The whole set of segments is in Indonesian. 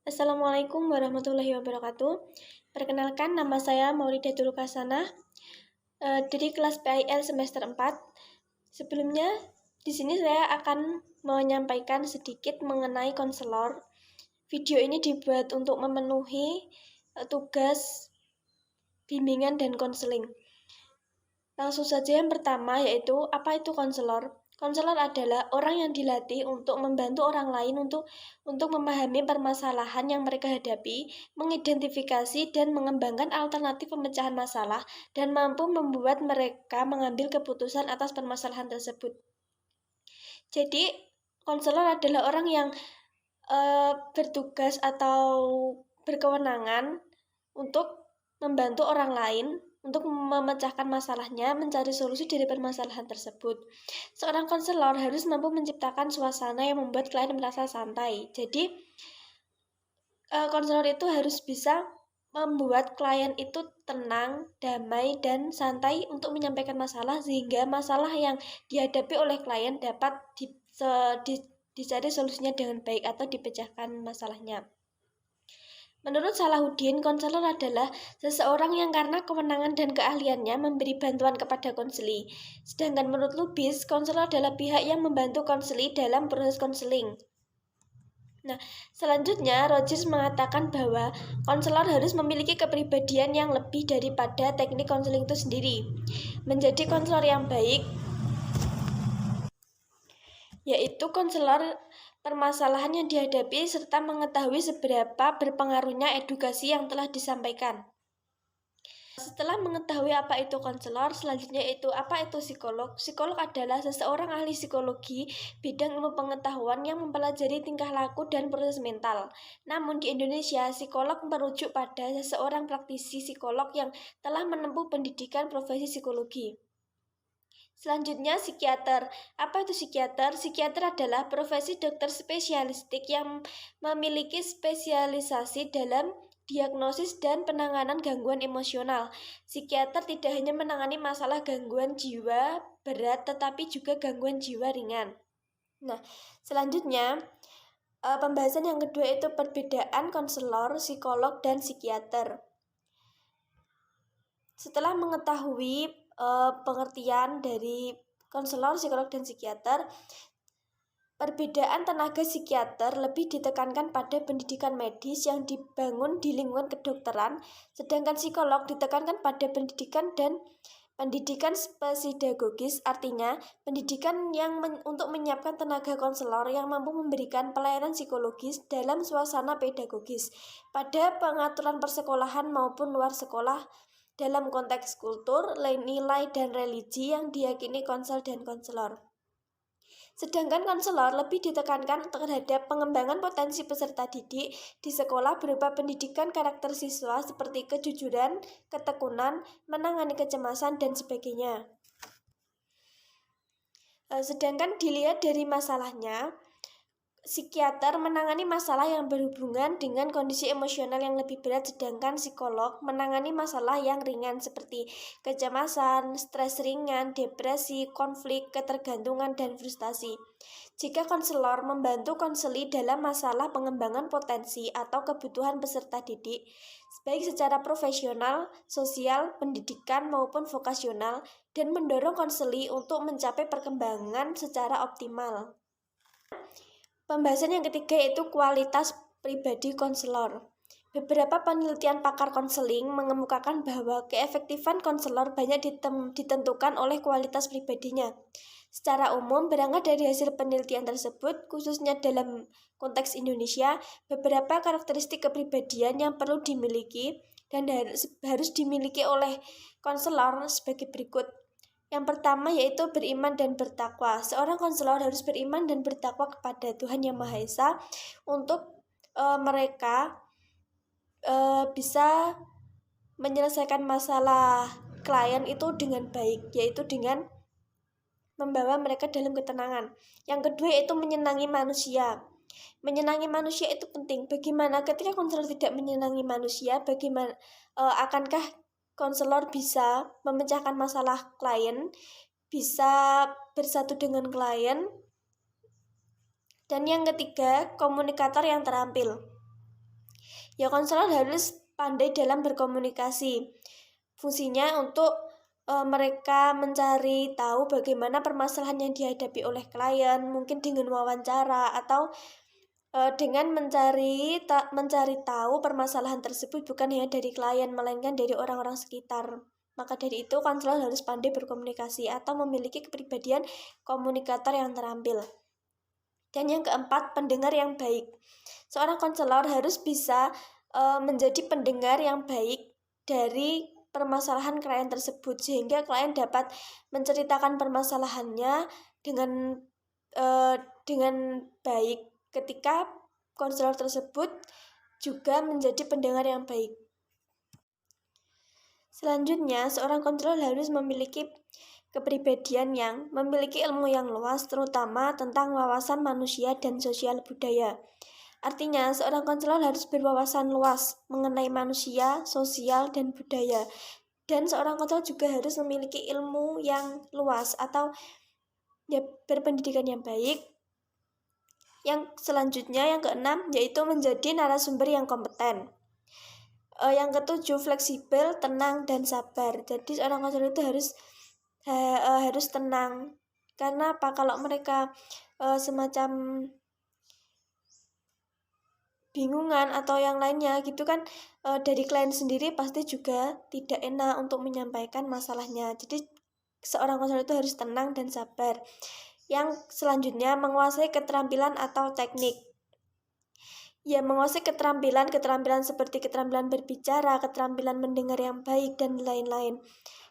Assalamualaikum warahmatullahi wabarakatuh. Perkenalkan, nama saya Maulidatul Kasana dari kelas PIL semester 4. Sebelumnya, di sini saya akan menyampaikan sedikit mengenai konselor. Video ini dibuat untuk memenuhi tugas bimbingan dan konseling. Langsung saja yang pertama, yaitu apa itu konselor? Konselor adalah orang yang dilatih untuk membantu orang lain untuk memahami permasalahan yang mereka hadapi, mengidentifikasi dan mengembangkan alternatif pemecahan masalah, dan mampu membuat mereka mengambil keputusan atas permasalahan tersebut. Jadi, konselor adalah orang yang bertugas atau berkewenangan untuk membantu orang lain untuk memecahkan masalahnya, mencari solusi dari permasalahan tersebut. Seorang konselor harus mampu menciptakan suasana yang membuat klien merasa santai. Jadi, konselor itu harus bisa membuat klien itu tenang, damai, dan santai untuk menyampaikan masalah, sehingga masalah yang dihadapi oleh klien dapat dicari solusinya dengan baik atau dipecahkan masalahnya. Menurut Salahuddin, konselor adalah seseorang yang karena kewenangan dan keahliannya memberi bantuan kepada konseli. Sedangkan menurut Lubis, konselor adalah pihak yang membantu konseli dalam proses konseling. Nah, selanjutnya Rogers mengatakan bahwa konselor harus memiliki kepribadian yang lebih daripada teknik konseling itu sendiri. Menjadi konselor yang baik, yaitu konselor permasalahan yang dihadapi serta mengetahui seberapa berpengaruhnya edukasi yang telah disampaikan. Setelah mengetahui apa itu konselor, selanjutnya itu apa itu psikolog. Psikolog adalah seseorang ahli psikologi bidang ilmu pengetahuan yang mempelajari tingkah laku dan proses mental. Namun di Indonesia, psikolog merujuk pada seseorang praktisi psikolog yang telah menempuh pendidikan profesi psikologi. Selanjutnya, psikiater. Apa itu psikiater? Psikiater adalah profesi dokter spesialistik yang memiliki spesialisasi dalam diagnosis dan penanganan gangguan emosional. Psikiater tidak hanya menangani masalah gangguan jiwa berat, tetapi juga gangguan jiwa ringan. Nah, selanjutnya, pembahasan yang kedua itu perbedaan konselor, psikolog, dan psikiater. Setelah mengetahui pengertian dari konselor, psikolog, dan psikiater, perbedaan tenaga psikiater lebih ditekankan pada pendidikan medis yang dibangun di lingkungan kedokteran, sedangkan psikolog ditekankan pada pendidikan dan pendidikan spesidagogis, artinya pendidikan yang untuk menyiapkan tenaga konselor yang mampu memberikan pelayanan psikologis dalam suasana pedagogis pada pengaturan persekolahan maupun luar sekolah dalam konteks kultur, nilai, dan religi yang diyakini konsel dan konselor. Sedangkan konselor lebih ditekankan terhadap pengembangan potensi peserta didik di sekolah berupa pendidikan karakter siswa seperti kejujuran, ketekunan, menangani kecemasan, dan sebagainya. Sedangkan dilihat dari masalahnya, psikiater menangani masalah yang berhubungan dengan kondisi emosional yang lebih berat, sedangkan psikolog menangani masalah yang ringan seperti kecemasan, stres ringan, depresi, konflik, ketergantungan, dan frustasi. Jika konselor membantu konseli dalam masalah pengembangan potensi atau kebutuhan peserta didik, baik secara profesional, sosial, pendidikan, maupun vokasional, dan mendorong konseli untuk mencapai perkembangan secara optimal. Pembahasan yang ketiga yaitu kualitas pribadi konselor. Beberapa penelitian pakar konseling mengemukakan bahwa keefektifan konselor banyak ditentukan oleh kualitas pribadinya. Secara umum, berangkat dari hasil penelitian tersebut, khususnya dalam konteks Indonesia, beberapa karakteristik kepribadian yang perlu dimiliki dan harus dimiliki oleh konselor sebagai berikut. Yang pertama yaitu beriman dan bertakwa. Seorang konselor harus beriman dan bertakwa kepada Tuhan Yang Maha Esa untuk mereka bisa menyelesaikan masalah klien itu dengan baik, yaitu dengan membawa mereka dalam ketenangan. Yang kedua yaitu menyenangi manusia. Menyenangi manusia itu penting. Bagaimana ketika konselor tidak menyenangi manusia, bagaimana akankah konselor bisa memecahkan masalah klien, bisa bersatu dengan klien. Dan yang ketiga, komunikator yang terampil. Ya, konselor harus pandai dalam berkomunikasi. Fungsinya untuk mereka mencari tahu bagaimana permasalahan yang dihadapi oleh klien, mungkin dengan wawancara atau dengan mencari tahu permasalahan tersebut bukan hanya dari klien, melainkan dari orang-orang sekitar. Maka dari itu, konselor harus pandai berkomunikasi atau memiliki kepribadian komunikator yang terampil. Dan yang keempat, pendengar yang baik. Seorang konselor harus bisa menjadi pendengar yang baik dari permasalahan klien tersebut, sehingga klien dapat menceritakan permasalahannya dengan baik ketika konselor tersebut juga menjadi pendengar yang baik. Selanjutnya, seorang konselor harus memiliki kepribadian yang memiliki ilmu yang luas, terutama tentang wawasan manusia dan sosial budaya. Artinya, seorang konselor harus berwawasan luas mengenai manusia, sosial, dan budaya. Dan seorang konselor juga harus memiliki ilmu yang luas atau berpendidikan yang baik. Yang selanjutnya, yang keenam, yaitu menjadi narasumber yang kompeten. Yang ketujuh, fleksibel, tenang, dan sabar. Jadi seorang konselor itu harus tenang. Karena apa? Kalau mereka semacam bingungan atau yang lainnya gitu kan, dari klien sendiri pasti juga tidak enak untuk menyampaikan masalahnya. Jadi seorang konselor itu harus tenang dan sabar. Yang selanjutnya, menguasai keterampilan atau teknik. Ya, menguasai keterampilan seperti keterampilan berbicara, keterampilan mendengar yang baik, dan lain-lain.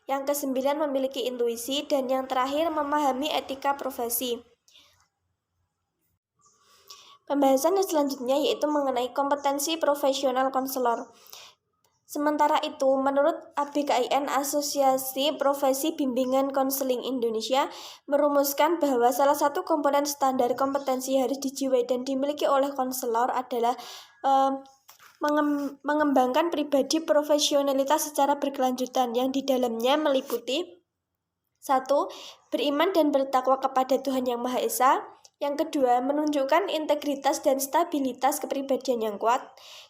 Yang kesembilan, memiliki intuisi, dan yang terakhir, memahami etika profesi. Pembahasan yang selanjutnya yaitu mengenai kompetensi profesional konselor. Sementara itu, menurut ABKIN, Asosiasi Profesi Bimbingan Konseling Indonesia, merumuskan bahwa salah satu komponen standar kompetensi harus dijiwai dan dimiliki oleh konselor adalah mengembangkan pribadi profesionalitas secara berkelanjutan, yang di dalamnya meliputi 1. Beriman dan bertakwa kepada Tuhan Yang Maha Esa. Yang kedua, menunjukkan integritas dan stabilitas kepribadian yang kuat.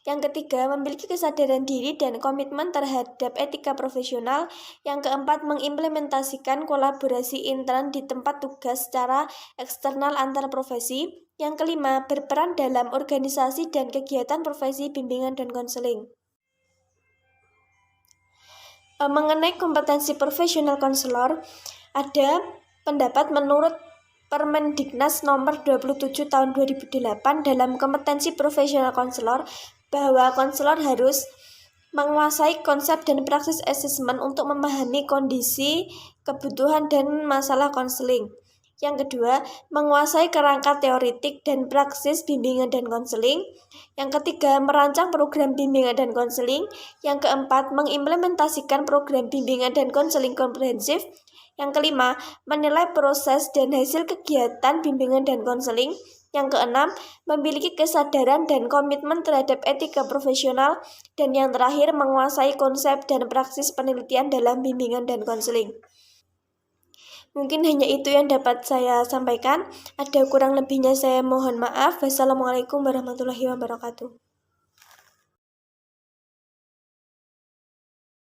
Yang ketiga, memiliki kesadaran diri dan komitmen terhadap etika profesional. Yang keempat, mengimplementasikan kolaborasi intern di tempat tugas secara eksternal antar profesi. Yang kelima, berperan dalam organisasi dan kegiatan profesi bimbingan dan konseling. Mengenai kompetensi profesional konselor, ada pendapat menurut Permendiknas nomor 27 tahun 2008 dalam kompetensi profesional konselor bahwa konselor harus menguasai konsep dan praksis asesmen untuk memahami kondisi, kebutuhan, dan masalah konseling. Yang kedua, menguasai kerangka teoritik dan praksis bimbingan dan konseling. Yang ketiga, merancang program bimbingan dan konseling. Yang keempat, mengimplementasikan program bimbingan dan konseling komprehensif. Yang kelima, menilai proses dan hasil kegiatan bimbingan dan konseling. Yang keenam, memiliki kesadaran dan komitmen terhadap etika profesional. Dan yang terakhir, menguasai konsep dan praksis penelitian dalam bimbingan dan konseling. Mungkin hanya itu yang dapat saya sampaikan. Ada kurang lebihnya saya mohon maaf. Wassalamualaikum warahmatullahi wabarakatuh.